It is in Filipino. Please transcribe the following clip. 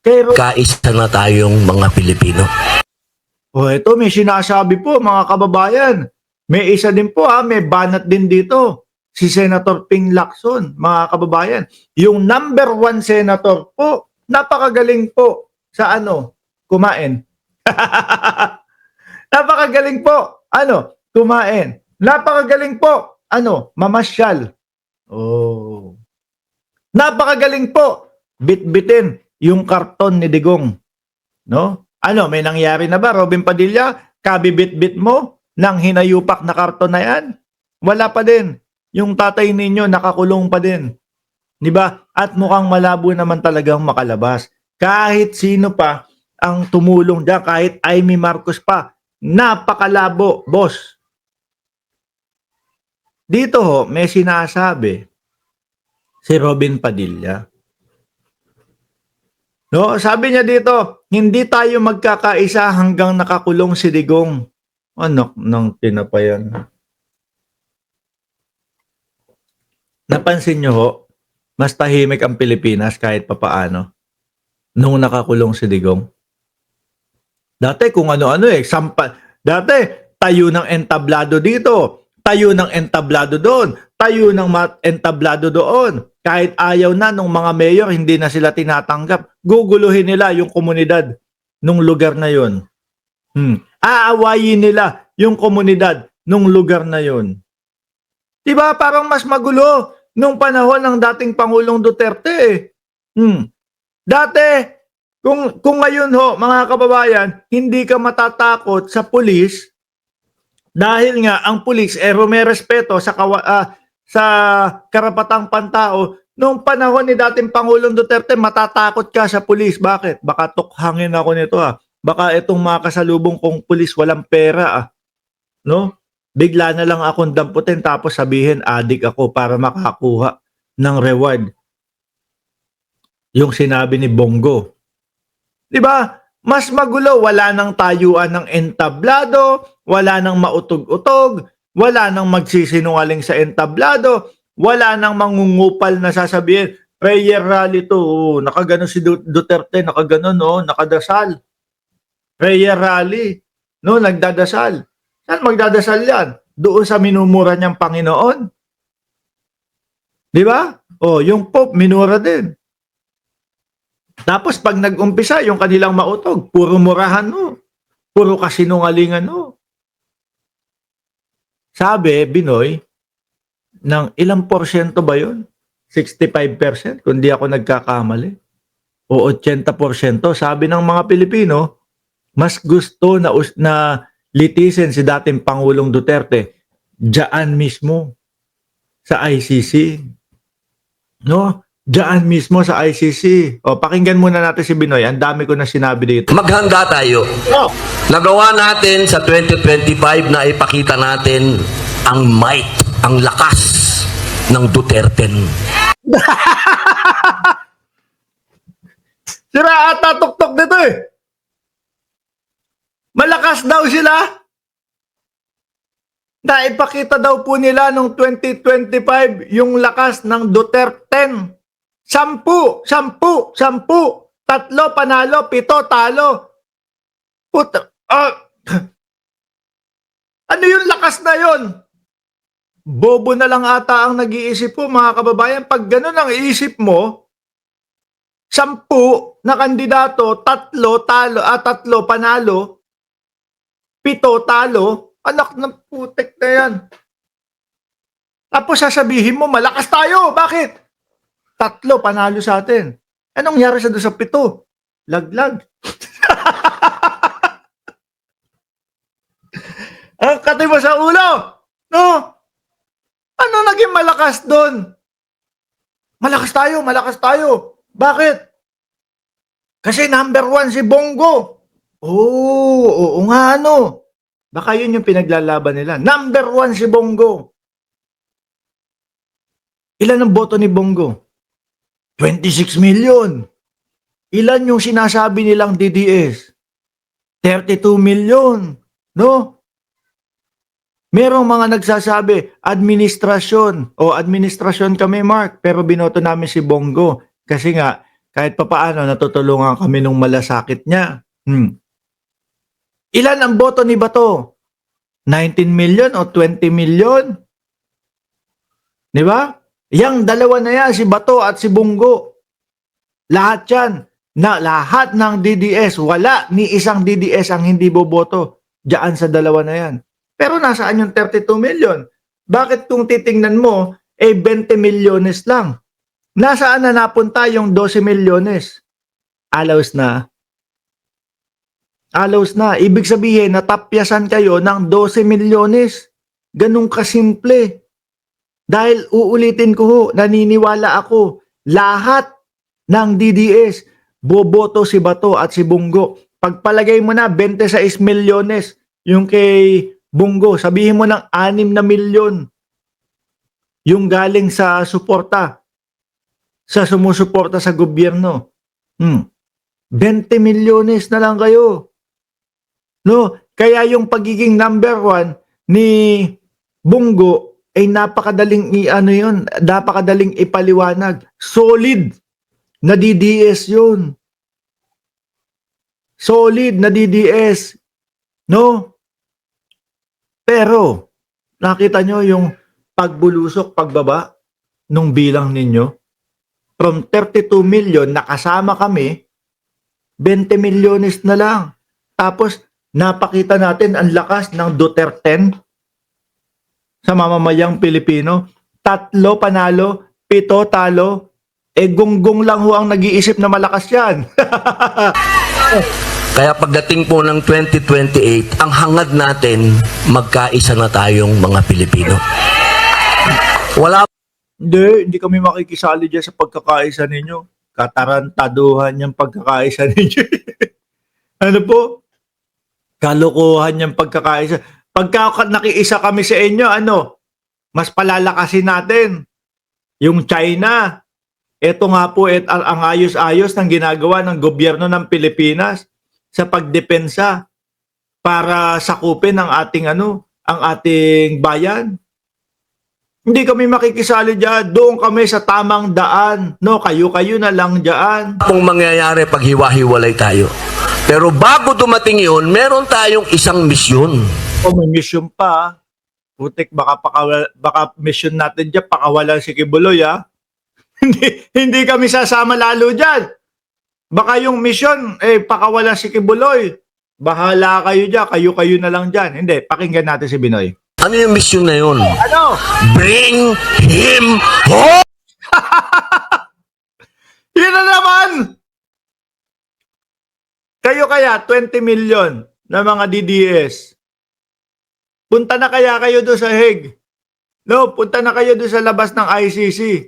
Pero, Kaisa na tayong mga Pilipino. ito may sinasabi po mga kababayan. May isa din po may banat din dito. Si Senator Ping Lacson, mga kababayan. Yung number 1 senator po, napakagaling po sa kumain. Napakagaling po, kumain. Napakagaling po, mamasyal. Oh. Napakagaling po, bitbitin yung karton ni Digong. No? May nangyari na ba, Robin Padilla? Kabibit-bit mo ng hinayupak na karton na yan? Wala pa din. Yung tatay ninyo nakakulong pa din. 'Di ba? At mukhang malabo naman talagang makalabas. Kahit sino pa ang tumulong diyan, kahit Amy Marcos pa, napakalabo, boss. Dito may sinasabi si Robin Padilla. No, sabi niya dito, hindi tayo magkakaisa hanggang nakakulong si Digong. Anak ng tinapayan. Napansin niyo mas tahimik ang Pilipinas kahit papaano nung nakakulong si Digong. Dati kung ano-ano dati tayo ng entablado dito, tayo ng entablado doon, tayo ng entablado doon. Kahit ayaw na nung mga mayor, hindi na sila tinatanggap. Guguluhin nila yung komunidad nung lugar na yun. Aawayin nila yung komunidad nung lugar na yun. Diba parang mas magulo nung panahon ng dating Pangulong Duterte. Dati, kung ngayon mga kababayan, hindi ka matatakot sa pulis dahil nga ang pulis may respeto sa karapatang pantao. Nung panahon ni dating Pangulong Duterte, matatakot ka sa pulis. Bakit? Baka tukhangin ako nito Baka itong mga kasalubong kong pulis walang pera No? Bigla na lang akong damputin tapos sabihin adik ako para makakuha ng reward. Yung sinabi ni Bongo. 'Di ba? Mas magulo, wala nang tayuan ng entablado, wala nang mautog-utog, wala nang magsisinungaling sa entablado, wala nang mangungupal na sasabihin, prayer rally to, nakagano si Duterte, nakagano nakadasal. Prayer rally, nagdadasal. Saan magdadasal yan? Doon sa minumura niyang Panginoon. Di ba? Yung Pope, minura din. Tapos pag nag-umpisa, yung kanilang mautog, puro murahan puro kasinungalingan Sabi, Binoy, ng ilang porsyento ba yun? 65%, kung di ako nagkakamali. O 80%. Sabi ng mga Pilipino, mas gusto na litisin si dating Pangulong Duterte diyan mismo sa ICC. No? Diyan mismo sa ICC. Pakinggan muna natin si Binoy. Ang dami ko na sinabi dito. Maghanda tayo. Nagawa natin sa 2025 na ipakita natin ang might, ang lakas ng Duterte. Sira ata tuktok dito Malakas daw sila. Naipakita daw po nila noong 2025 yung lakas ng Duterte. 10, 3 panalo, 7 talo. Puta, ano yung lakas na yon? Bobo na lang ata ang nag-iisip po mga kababayan. Pag ganun ang iisip mo, 10 na kandidato, 3 talo, 3 panalo, 7 talo, anak ng putek na yan. Tapos sasabihin mo, malakas tayo. Bakit? 3 panalo sa atin. Anong nangyari sa 7? Laglag. Ang kati mo sa ulo. No? Ano naging malakas doon? Malakas tayo. Bakit? Kasi number 1 si Bongo. Oo nga Baka yun yung pinaglalaban nila. Number 1 si Bongo. Ilan ang boto ni Bongo? 26 million. Ilan yung sinasabi nilang DDS? 32 million. No? Merong mga nagsasabi, administrasyon kami, Mark, pero binoto namin si Bongo. Kasi nga, Kahit papaano natutulungan kami nung malasakit niya. Ilan ang boto ni Bato? 19 million o 20 million? Di ba? Yang dalawa na yan, si Bato at si Bungo. Lahat yan. Na lahat ng DDS, wala ni isang DDS ang hindi boboto diyan sa dalawa na yan. Pero nasaan yung 32 million? Bakit kung titingnan mo, 20 milyones lang? Nasaan na napunta yung 12 milyones? Alaws na. Alaws na. Ibig sabihin, natapyasan kayo ng 12 milyones. Ganun kasimple. Dahil uulitin ko ho, naniniwala ako, lahat ng DDS, boboto si Bato at si Bungo. Pagpalagay mo na 26 milyones yung kay Bungo, sabihin mo ng 6 na milyon yung galing sa suporta, sa sumusuporta sa gobyerno. 20 milyones na lang kayo. No? Kaya yung pagiging number 1 ni Bungo ay napakadaling napakadaling ipaliwanag. Solid na DDS yun. Solid na DDS. No? Pero, nakita nyo yung pagbulusok, pagbaba nung bilang ninyo? From 32 million, nakasama kami, 20 milyones na lang. Tapos, napakita natin ang lakas ng Duterte sa mamamayang Pilipino. 3 panalo, 7 talo, gunggong lang ho ang nag-iisip na malakas yan. Kaya pagdating po ng 2028, ang hangad natin, magkaisa na tayong mga Pilipino. Wala Hindi kami makikisali dyan sa pagkakaisa ninyo. Katarantaduhan yung pagkakaisa ninyo. Ano po? Kalokohan yung pagkakaisa. Pagka nakiisa kami sa inyo, mas palalakasin natin. Yung China, ito nga po ang ayos-ayos ng ginagawa ng gobyerno ng Pilipinas sa pagdepensa para sakupin ang ating ang ating bayan. Hindi kami makikisali diyan. Doon kami sa tamang daan. No, kayo-kayo na lang diyan. pong mangyayari pag hiwa-hiwalay tayo. Pero bago dumating yun, meron tayong isang misyon. May mission pa. Putik, baka mission natin diyan pakawalan si Kibuloy, ha? hindi kami sasama lalo diyan. Baka yung mission, pakawalan si Kibuloy. Bahala kayo diyan, kayo-kayo na lang diyan. Hindi, pakinggan natin si Binoy. Ano yung misyon na yun? Ano? Bring him home! Yun na naman! Kayo kaya, 20 million na mga DDS. Punta na kaya kayo doon sa Hague. No, punta na kayo doon sa labas ng ICC.